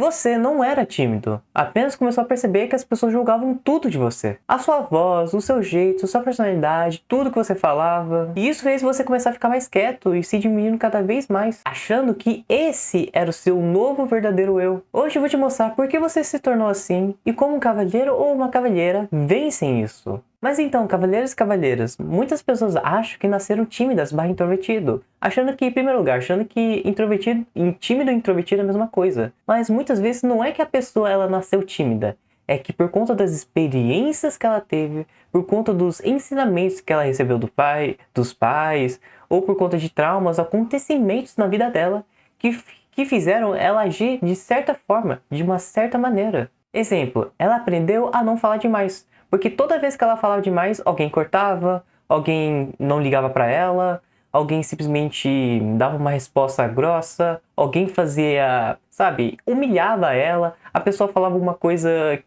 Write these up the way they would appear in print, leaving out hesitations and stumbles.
Você não era tímido, apenas começou a perceber que as pessoas julgavam tudo de você. A sua voz, o seu jeito, sua personalidade, tudo que você falava. E isso fez você começar a ficar mais quieto e se diminuindo cada vez mais, achando que esse era o seu novo verdadeiro eu. Hoje eu vou te mostrar por que você se tornou assim e como um cavalheiro ou uma cavalheira vencem isso. Mas então, cavalheiros e cavalheiras, muitas pessoas acham que nasceram tímidas / introvertido, achando que, em primeiro lugar, achando que introvertido, tímido e introvertido é a mesma coisa. Mas muitas vezes não é que a pessoa ela nasceu tímida, é que por conta das experiências que ela teve, por conta dos ensinamentos que ela recebeu dos pais, ou por conta de traumas, acontecimentos na vida dela, que fizeram ela agir de certa forma, de uma certa maneira. Exemplo, ela aprendeu a não falar demais. Porque toda vez que ela falava demais, alguém cortava, alguém não ligava pra ela, alguém simplesmente dava uma resposta grossa, alguém fazia, sabe, humilhava ela, a pessoa falava uma coisa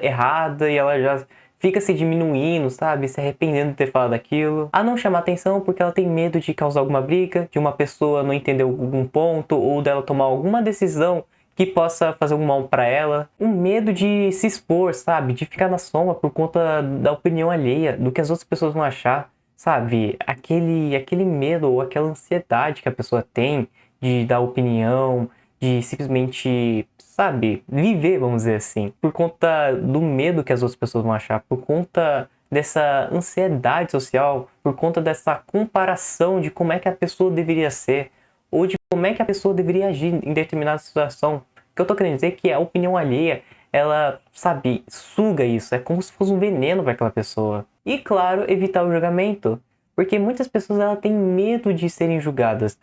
errada e ela já fica se diminuindo, sabe, se arrependendo de ter falado aquilo. A não chamar atenção porque ela tem medo de causar alguma briga, de uma pessoa não entender algum ponto ou dela tomar alguma decisão que possa fazer um mal pra ela. Um medo de se expor, sabe? De ficar na sombra por conta da opinião alheia, do que as outras pessoas vão achar, sabe? Aquele medo ou aquela ansiedade que a pessoa tem de dar opinião, de simplesmente, sabe? Viver, vamos dizer assim. Por conta do medo que as outras pessoas vão achar, por conta dessa ansiedade social, por conta dessa comparação de como é que a pessoa deveria ser, ou de como é que a pessoa deveria agir em determinada situação. O que eu tô querendo dizer é que a opinião alheia, ela, sabe, suga isso. É como se fosse um veneno para aquela pessoa. E, claro, evitar o julgamento. Porque muitas pessoas elas têm medo de serem julgadas.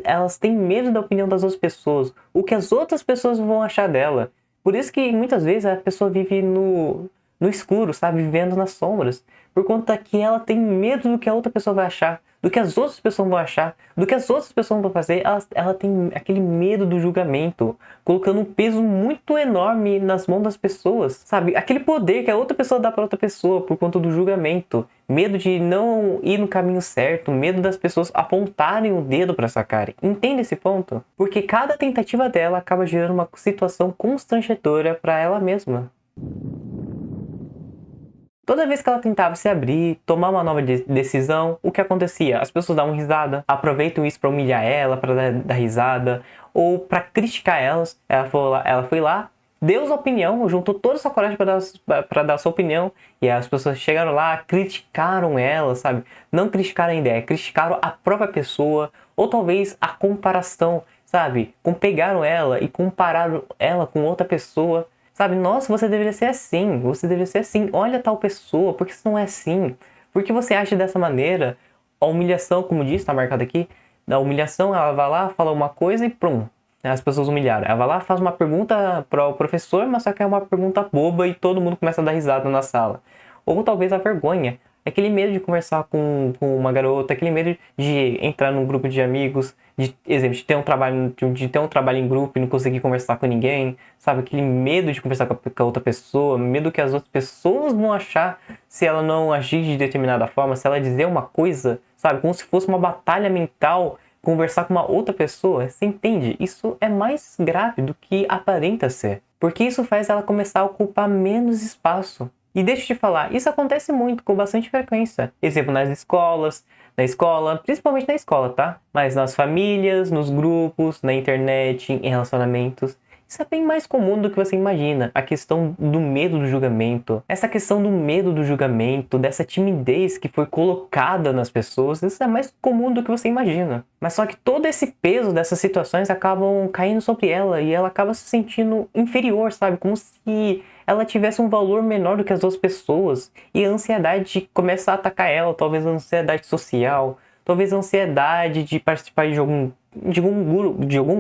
Elas têm medo da opinião das outras pessoas. O que as outras pessoas vão achar dela. Por isso que muitas vezes a pessoa vive no escuro, sabe? Vivendo nas sombras. Por conta que ela tem medo do que a outra pessoa vai achar, do que as outras pessoas vão achar, do que as outras pessoas vão fazer. Ela tem aquele medo do julgamento, colocando um peso muito enorme nas mãos das pessoas, sabe? Aquele poder que a outra pessoa dá para outra pessoa por conta do julgamento. Medo de não ir no caminho certo, medo das pessoas apontarem o dedo para sua cara. Entende esse ponto? Porque cada tentativa dela acaba gerando uma situação constrangedora para ela mesma. Toda vez que ela tentava se abrir, tomar uma nova decisão, o que acontecia? As pessoas davam risada, aproveitam isso para humilhar ela, para dar risada, ou para criticar elas. Ela foi lá, deu sua opinião, juntou toda a sua coragem para dar sua opinião, e as pessoas chegaram lá, criticaram ela, sabe? Não criticaram a ideia, criticaram a própria pessoa, ou talvez a comparação, sabe? Pegaram ela e compararam ela com outra pessoa. Sabe, nossa, você deveria ser assim, olha tal pessoa, por que você não é assim? Por que você age dessa maneira? A humilhação, como diz, tá marcado aqui, da humilhação, ela vai lá, fala uma coisa e prum, as pessoas humilharam. Ela vai lá, faz uma pergunta para o professor, mas só que é uma pergunta boba e todo mundo começa a dar risada na sala. Ou talvez a vergonha, aquele medo de conversar com uma garota, aquele medo de entrar num grupo de amigos, de ter um trabalho em grupo e não conseguir conversar com ninguém, sabe? Aquele medo de conversar com a outra pessoa, medo que as outras pessoas vão achar se ela não agir de determinada forma, se ela dizer uma coisa, sabe? Como se fosse uma batalha mental, conversar com uma outra pessoa. Você entende? Isso é mais grave do que aparenta ser. Porque isso faz ela começar a ocupar menos espaço. E deixa eu te falar, isso acontece muito, com bastante frequência. Exemplo, na escola, principalmente na escola, tá? Mas nas famílias, nos grupos, na internet, em relacionamentos. Isso é bem mais comum do que você imagina. A questão do medo do julgamento. Essa questão do medo do julgamento, dessa timidez que foi colocada nas pessoas, isso é mais comum do que você imagina. Mas só que todo esse peso dessas situações acabam caindo sobre ela e ela acaba se sentindo inferior, sabe? Como se ela tivesse um valor menor do que as outras pessoas. E a ansiedade começa a atacar ela, talvez a ansiedade social, talvez a ansiedade de participar de algum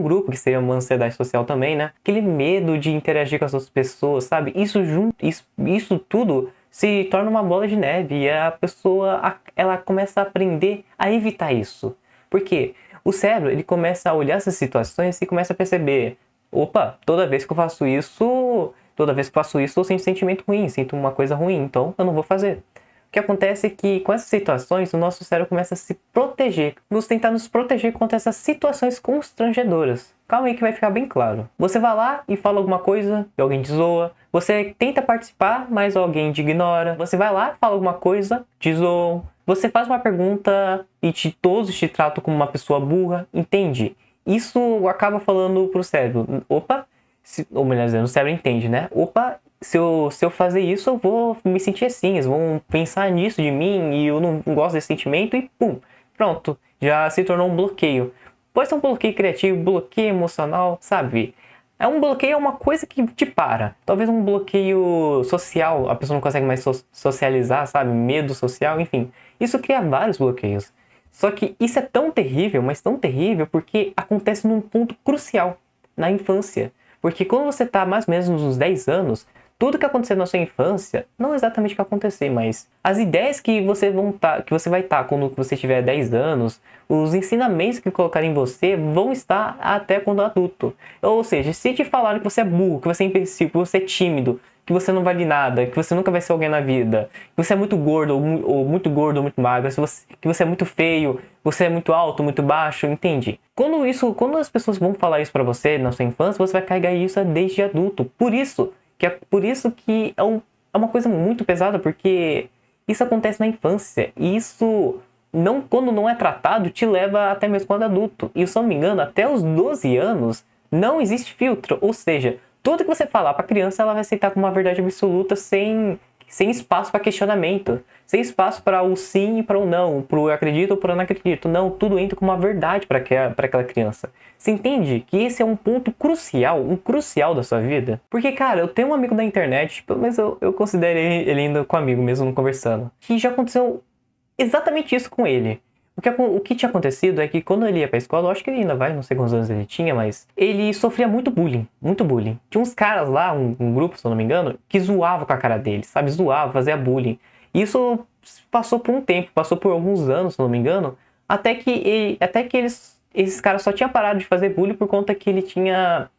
grupo, que seria uma ansiedade social também, né? Aquele medo de interagir com as outras pessoas, sabe? Isso tudo se torna uma bola de neve e a pessoa, ela começa a aprender a evitar isso. Por quê? O cérebro, ele começa a olhar essas situações e começa a perceber, opa, toda vez que eu faço isso, eu sinto sentimento ruim, sinto uma coisa ruim, então eu não vou fazer. O que acontece é que com essas situações o nosso cérebro começa a se proteger, tentar nos proteger contra essas situações constrangedoras. Calma aí que vai ficar bem claro. Você vai lá e fala alguma coisa e alguém te zoa. Você tenta participar, mas alguém te ignora. Você vai lá, fala alguma coisa, te zoam. Você faz uma pergunta e todos te tratam como uma pessoa burra. Entende? Isso acaba falando pro cérebro. Opa, ou melhor dizendo, o cérebro entende, né? Opa, se eu fazer isso, eu vou me sentir assim. Eles vão pensar nisso de mim e eu não gosto desse sentimento e pum, pronto. Já se tornou um bloqueio. Pode ser um bloqueio criativo, bloqueio emocional, sabe? Um bloqueio é uma coisa que te para. Talvez um bloqueio social, a pessoa não consegue mais socializar, sabe? Medo social, enfim. Isso cria vários bloqueios. Só que isso é tão terrível, mas tão terrível, porque acontece num ponto crucial, na infância. Porque quando você está mais ou menos nos 10 anos, tudo que aconteceu na sua infância, não exatamente o que acontecer, mas as ideias que você vai estar quando você tiver 10 anos, os ensinamentos que colocarem em você vão estar até quando adulto. Ou seja, se te falarem que você é burro, que você é imbecil, que você é tímido, que você não vale nada, que você nunca vai ser alguém na vida, que você é muito gordo ou muito gordo ou muito magro, que você é muito feio, você é muito alto, muito baixo, entende? Quando as pessoas vão falar isso pra você na sua infância, você vai carregar isso desde adulto. Por isso que é uma coisa muito pesada, porque isso acontece na infância. E isso, quando não é tratado, te leva até mesmo quando adulto. E se eu não me engano, até os 12 anos não existe filtro. Ou seja, tudo que você falar para a criança, ela vai aceitar como uma verdade absoluta sem espaço para questionamento, sem espaço para o sim e para o não, para o eu acredito ou para o não acredito. Não, tudo entra como uma verdade para aquela criança. Você entende que esse é um ponto crucial, um crucial da sua vida? Porque, cara, eu tenho um amigo da internet, pelo menos eu considero ele ainda com amigo mesmo conversando, que já aconteceu exatamente isso com ele. O que tinha acontecido é que quando ele ia pra escola, eu acho que ele ainda vai, não sei quantos anos ele tinha, mas ele sofria muito bullying, muito bullying. Tinha uns caras lá, um grupo, se eu não me engano, que zoava com a cara dele, sabe? Zoava, fazia bullying. Isso passou por um tempo, passou por alguns anos, se eu não me engano, até que esses caras só tinham parado de fazer bullying por conta que ele tinha,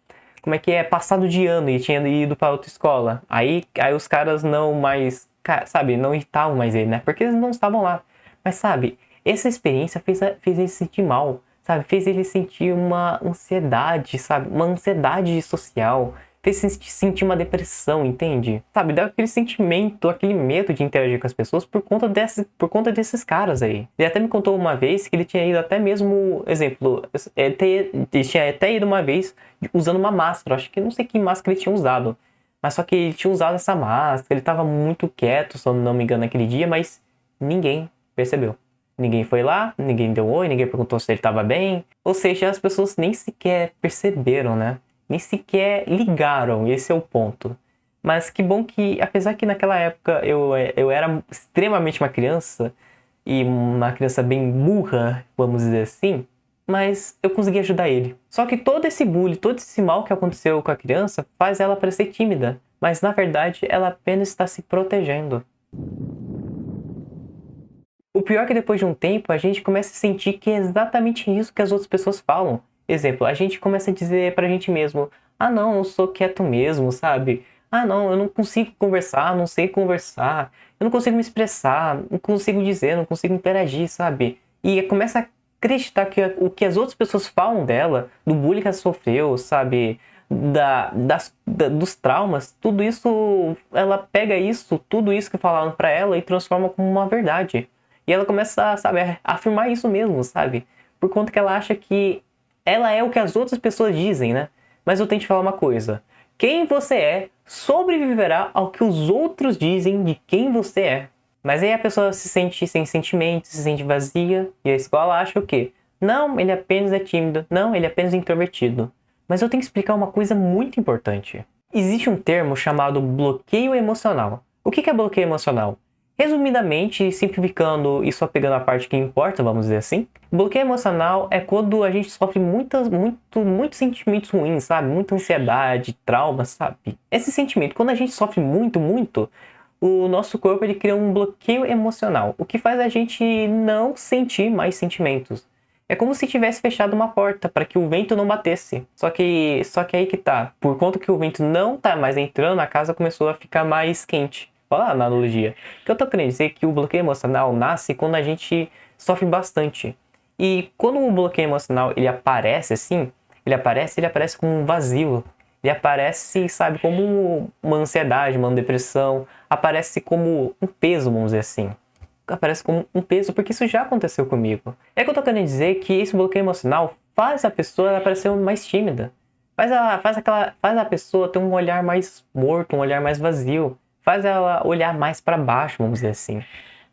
passado de ano e tinha ido pra outra escola. Aí os caras não mais, sabe, não irritavam mais ele, né? Porque eles não estavam lá. Mas, sabe, essa experiência fez ele se sentir mal, sabe? Fez ele sentir uma ansiedade, sabe? Uma ansiedade social. Fez ele sentir uma depressão, entende? Sabe? Dá aquele sentimento, aquele medo de interagir com as pessoas por conta desses caras aí. Ele até me contou uma vez que ele tinha ido até mesmo, exemplo, ele tinha até ido uma vez usando uma máscara. Acho que não sei que máscara ele tinha usado. Mas só que ele tinha usado essa máscara, ele tava muito quieto, se eu não me engano, naquele dia, mas ninguém percebeu. Ninguém foi lá, ninguém deu oi, ninguém perguntou se ele estava bem. Ou seja, as pessoas nem sequer perceberam, né? Nem sequer ligaram, esse é o ponto. Mas que bom que, apesar que naquela época eu era extremamente uma criança, e uma criança bem burra, vamos dizer assim, mas eu consegui ajudar ele. Só que todo esse bullying, todo esse mal que aconteceu com a criança faz ela parecer tímida, mas na verdade ela apenas está se protegendo. O pior é que depois de um tempo a gente começa a sentir que é exatamente isso que as outras pessoas falam. Exemplo, a gente começa a dizer pra gente mesmo: ah não, eu sou quieto mesmo, sabe? Ah não, eu não consigo conversar, não sei conversar, eu não consigo me expressar, não consigo dizer, não consigo interagir, sabe? E começa a acreditar que o que as outras pessoas falam dela, do bullying que ela sofreu, sabe? Dos traumas, tudo isso, ela pega tudo isso que falaram pra ela e transforma como uma verdade. E ela começa, sabe, a afirmar isso mesmo, sabe? Por conta que ela acha que ela é o que as outras pessoas dizem, né? Mas eu tenho que te falar uma coisa. Quem você é sobreviverá ao que os outros dizem de quem você é. Mas aí a pessoa se sente sem sentimentos, se sente vazia, e a escola acha o quê? Não, ele apenas é tímido. Não, ele é apenas introvertido. Mas eu tenho que explicar uma coisa muito importante. Existe um termo chamado bloqueio emocional. O que é bloqueio emocional? Resumidamente, simplificando e só pegando a parte que importa, vamos dizer assim, bloqueio emocional é quando a gente sofre muitos sentimentos ruins, sabe? Muita ansiedade, trauma, sabe? Esse sentimento, quando a gente sofre muito, o nosso corpo ele cria um bloqueio emocional, o que faz a gente não sentir mais sentimentos. É como se tivesse fechado uma porta para que o vento não batesse. Só que aí que tá. Por conta que o vento não tá mais entrando, a casa começou a ficar mais quente. Olha a analogia. O que eu tô querendo dizer é que o bloqueio emocional nasce quando a gente sofre bastante. E quando o bloqueio emocional ele aparece assim, ele aparece com um vazio. Ele aparece, sabe, como uma ansiedade, uma depressão. Aparece como um peso, vamos dizer assim. Aparece como um peso, porque isso já aconteceu comigo. É que eu tô querendo dizer que esse bloqueio emocional faz a pessoa ela parecer mais tímida. Faz a pessoa ter um olhar mais morto, um olhar mais vazio. Faz ela olhar mais pra baixo, vamos dizer assim.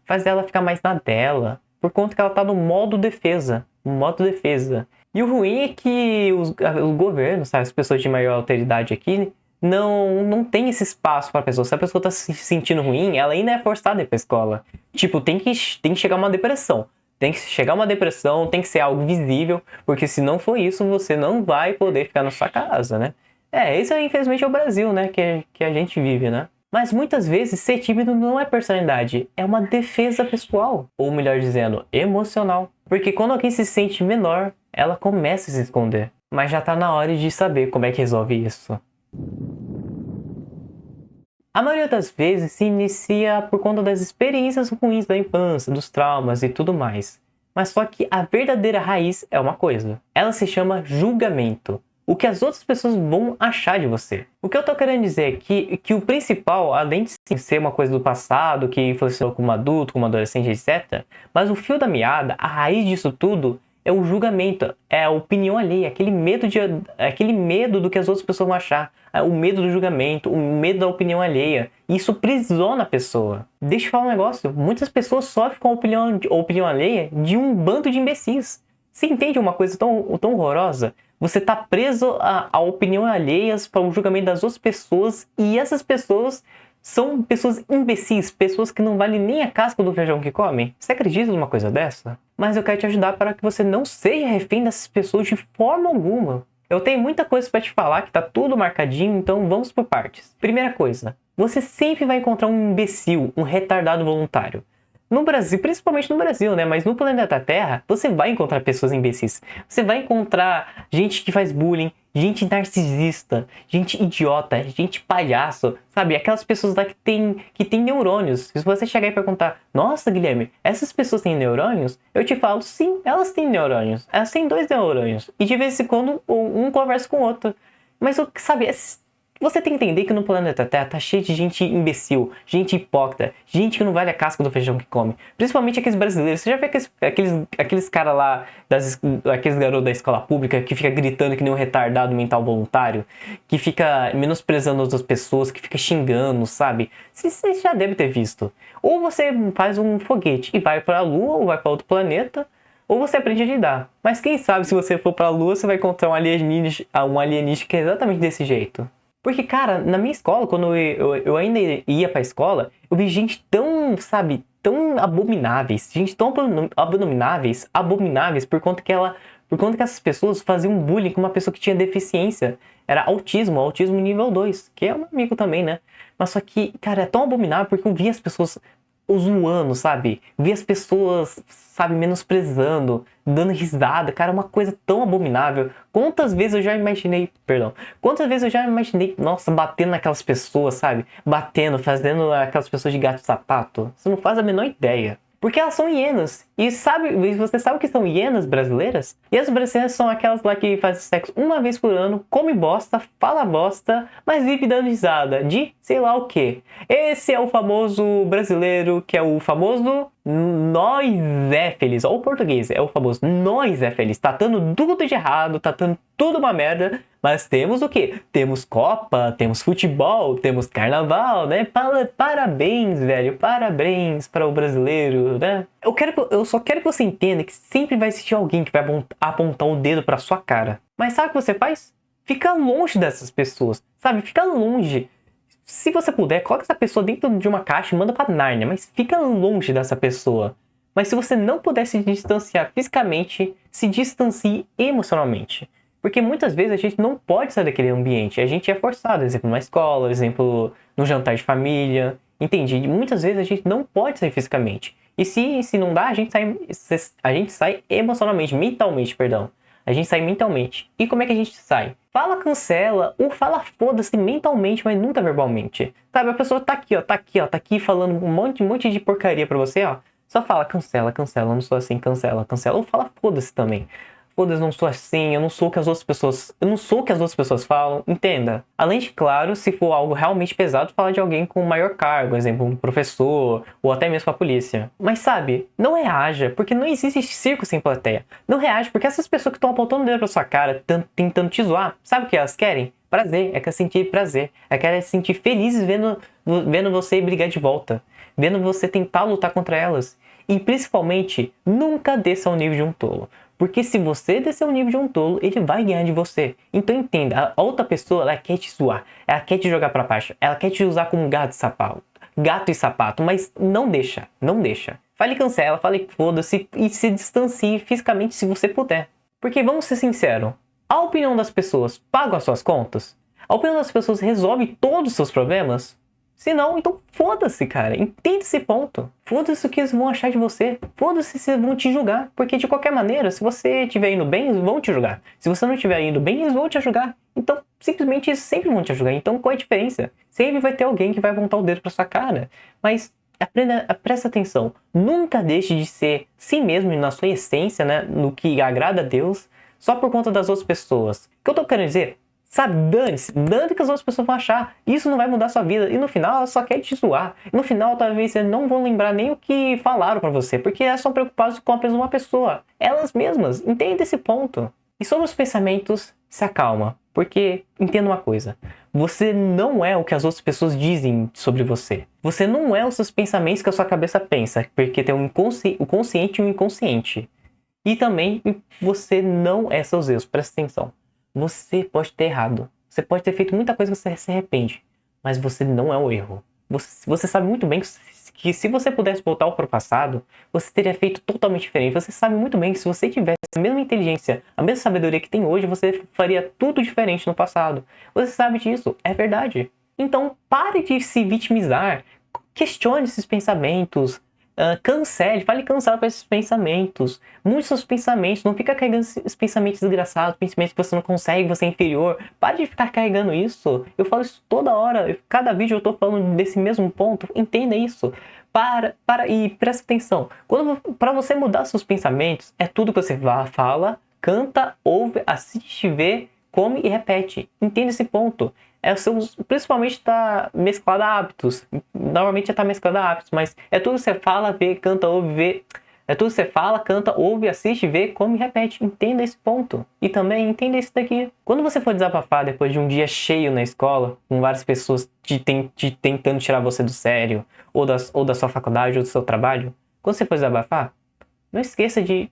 Faz ela ficar mais na dela, por conta que ela tá no modo defesa. E o ruim é que os governos, sabe, as pessoas de maior autoridade aqui, não tem esse espaço pra pessoa. Se a pessoa tá se sentindo ruim, ela ainda é forçada a ir pra escola. Tipo, tem que chegar uma depressão. Tem que chegar uma depressão, tem que ser algo visível, porque se não for isso, você não vai poder ficar na sua casa, né? Esse infelizmente é o Brasil, né, que a gente vive, né? Mas muitas vezes ser tímido não é personalidade, é uma defesa pessoal, ou melhor dizendo, emocional. Porque quando alguém se sente menor, ela começa a se esconder. Mas já tá na hora de saber como é que resolve isso. A maioria das vezes se inicia por conta das experiências ruins da infância, dos traumas e tudo mais. Mas só que a verdadeira raiz é uma coisa. Ela se chama julgamento. O que as outras pessoas vão achar de você. O que eu tô querendo dizer aqui é que o principal, além de ser uma coisa do passado, que influenciou como adulto, como adolescente, etc., mas o fio da meada, a raiz disso tudo, é o julgamento, é a opinião alheia, aquele medo do que as outras pessoas vão achar, o medo do julgamento, o medo da opinião alheia. Isso aprisiona a pessoa. Deixa eu falar um negócio, muitas pessoas sofrem com a opinião alheia de um bando de imbecis. Você entende uma coisa tão horrorosa? Você está preso a opinião alheias para o julgamento das outras pessoas, e essas pessoas são pessoas imbecis, pessoas que não valem nem a casca do feijão que comem. Você acredita numa coisa dessa? Mas eu quero te ajudar para que você não seja refém dessas pessoas de forma alguma. Eu tenho muita coisa para te falar, que tá tudo marcadinho, então vamos por partes. Primeira coisa, você sempre vai encontrar um imbecil, um retardado voluntário. No Brasil, principalmente no Brasil, né? Mas no planeta Terra, você vai encontrar pessoas imbecis. Você vai encontrar gente que faz bullying, gente narcisista, gente idiota, gente palhaço, sabe? Aquelas pessoas lá que tem neurônios. Se você chegar e perguntar, nossa, Guilherme, essas pessoas têm neurônios? Eu te falo, sim, elas têm neurônios. Elas têm 2 neurônios. E de vez em quando, um conversa com o outro. Mas, sabe, você tem que entender que no planeta Terra tá cheio de gente imbecil, gente hipócrita, gente que não vale a casca do feijão que come. Principalmente aqueles brasileiros. Você já vê aqueles caras lá, aqueles garotos da escola pública que fica gritando que nem um retardado mental voluntário, que fica menosprezando outras pessoas, que fica xingando, sabe? Você já deve ter visto. Ou você faz um foguete e vai pra Lua ou vai pra outro planeta, ou você aprende a lidar. Mas quem sabe se você for pra Lua, você vai encontrar um alienígena que é exatamente desse jeito. Porque, cara, na minha escola, quando eu ainda ia pra escola, eu vi gente tão, sabe, tão abomináveis. Gente tão abomináveis por conta que essas pessoas faziam bullying com uma pessoa que tinha deficiência. Era autismo nível 2, que é um amigo também, né? Mas só que, cara, é tão abominável porque eu vi as pessoas zoando, sabe? Vi as pessoas, sabe, menosprezando, dando risada. Cara, é uma coisa tão abominável. Quantas vezes eu já imaginei, nossa, batendo naquelas pessoas, sabe? Batendo, fazendo aquelas pessoas de gato sapato. Você não faz a menor ideia. Porque elas são hienas. E você sabe o que são hienas brasileiras? E as brasileiras são aquelas lá que fazem sexo uma vez por ano, come bosta, fala bosta, mas vive dando risada de sei lá o que. Esse é o famoso brasileiro, que é o famoso nós é feliz. Olha o português, é o famoso nós é feliz. Tá dando tudo de errado, tá dando tudo uma merda, mas temos o quê? Temos Copa, temos futebol, temos carnaval, né? Parabéns, velho, parabéns para o brasileiro, né? Eu só quero que você entenda que sempre vai existir alguém que vai apontar o dedo pra sua cara. Mas sabe o que você faz? Fica longe dessas pessoas, sabe? Fica longe. Se você puder, coloca essa pessoa dentro de uma caixa e manda pra Nárnia, mas fica longe dessa pessoa. Mas se você não puder se distanciar fisicamente, se distancie emocionalmente. Porque muitas vezes a gente não pode sair daquele ambiente, a gente é forçado, exemplo na escola, exemplo no jantar de família, entende? Muitas vezes a gente não pode sair fisicamente. E se não dá, a gente sai emocionalmente, mentalmente, perdão. A gente sai mentalmente. E como é que a gente sai? Fala cancela ou fala foda-se mentalmente, mas nunca verbalmente. Sabe, a pessoa tá aqui falando um monte de porcaria pra você, ó. Só fala cancela, não sou assim, cancela. Ou fala foda-se também. foda-se, eu não sou assim, eu não sou o que as outras pessoas falam, entenda. Além de, claro, se for algo realmente pesado, falar de alguém com maior cargo, exemplo, um professor, ou até mesmo a polícia. Mas sabe, não reaja, porque não existe circo sem plateia. Não reaja, porque essas pessoas que estão apontando o dedo pra sua cara, tentando te zoar, sabe o que elas querem? Prazer, é que sentir prazer, é que elas se sentir felizes vendo você brigar de volta, vendo você tentar lutar contra elas. E principalmente, nunca desça ao nível de um tolo. Porque se você descer ao nível de um tolo, ele vai ganhar de você. Então entenda, a outra pessoa, ela quer te zoar, ela quer te jogar pra baixo, ela quer te usar como gato e sapato, mas não deixa, não deixa. Fale cancela, fale foda-se e se distancie fisicamente se você puder. Porque vamos ser sinceros, a opinião das pessoas paga as suas contas? A opinião das pessoas resolve todos os seus problemas? Se não, então foda-se, cara. Entende esse ponto. Foda-se o que eles vão achar de você. Foda-se se eles vão te julgar. Porque de qualquer maneira, se você estiver indo bem, eles vão te julgar. Se você não estiver indo bem, eles vão te julgar. Então, simplesmente, eles sempre vão te julgar. Então, qual é a diferença? Sempre vai ter alguém que vai apontar o dedo pra sua cara. Mas presta atenção. Nunca deixe de ser si mesmo na sua essência, né? No que agrada a Deus, só por conta das outras pessoas. O que eu tô querendo dizer? Sabe, dane-se, dane que as outras pessoas vão achar. Isso não vai mudar a sua vida. E no final, ela só quer te zoar. E no final, talvez eles não vão lembrar nem o que falaram pra você. Porque elas são preocupadas com apenas uma pessoa. Elas mesmas. Entende esse ponto. E sobre os pensamentos, se acalma. Porque, entenda uma coisa. Você não é o que as outras pessoas dizem sobre você. Você não é os seus pensamentos que a sua cabeça pensa. Porque tem o consciente e o inconsciente. E também, você não é seus erros. Presta atenção. Você pode ter errado. Você pode ter feito muita coisa que você se arrepende. Mas você não é o erro. Você sabe muito bem que se você pudesse voltar para o passado, você teria feito totalmente diferente. Você sabe muito bem que se você tivesse a mesma inteligência, a mesma sabedoria que tem hoje, você faria tudo diferente no passado. Você sabe disso. É verdade. Então, pare de se vitimizar. Questione esses pensamentos. Cancele, fale cancela para esses pensamentos. Mude seus pensamentos, não fica carregando esses pensamentos desgraçados, pensamentos que você não consegue, você é inferior. Pare de ficar carregando isso. Eu falo isso toda hora, cada vídeo eu tô falando desse mesmo ponto. Entenda isso. Para e presta atenção. Para você mudar seus pensamentos, é tudo que você fala, canta, ouve, assiste, vê, come e repete. Entenda esse ponto. Principalmente está mesclado a hábitos. Normalmente está mesclado a hábitos, mas é tudo que você fala, vê, canta, ouve, vê. É tudo que você fala, canta, ouve, assiste, vê, come e repete. Entenda esse ponto. E também entenda isso daqui. Quando você for desabafar depois de um dia cheio na escola, com várias pessoas tentando tirar você do sério, ou da sua faculdade, ou do seu trabalho, quando você for desabafar, não esqueça de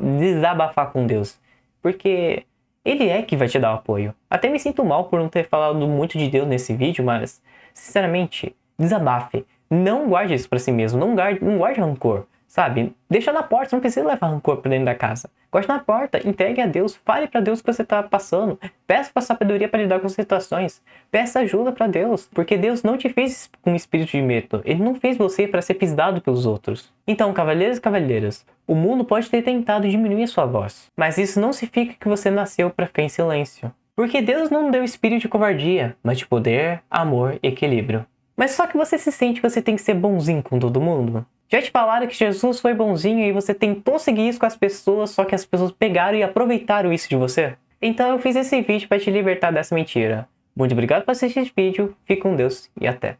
desabafar com Deus. Porque Ele é que vai te dar o apoio. Até me sinto mal por não ter falado muito de Deus nesse vídeo, mas, sinceramente, desabafe. Não guarde isso pra si mesmo. Não guarde rancor, sabe? Deixa na porta, você não precisa levar rancor pra dentro da casa. Guarde na porta, entregue a Deus, fale pra Deus o que você tá passando. Peça pra sabedoria para lidar com as situações. Peça ajuda pra Deus, porque Deus não te fez com espírito de medo. Ele não fez você para ser pisado pelos outros. Então, cavalheiros e cavalheiras, o mundo pode ter tentado diminuir sua voz, mas isso não significa que você nasceu para ficar em silêncio. Porque Deus não deu espírito de covardia, mas de poder, amor e equilíbrio. Mas só que você se sente que você tem que ser bonzinho com todo mundo? Já te falaram que Jesus foi bonzinho e você tentou seguir isso com as pessoas, só que as pessoas pegaram e aproveitaram isso de você? Então eu fiz esse vídeo para te libertar dessa mentira. Muito obrigado por assistir esse vídeo, fique com Deus e até!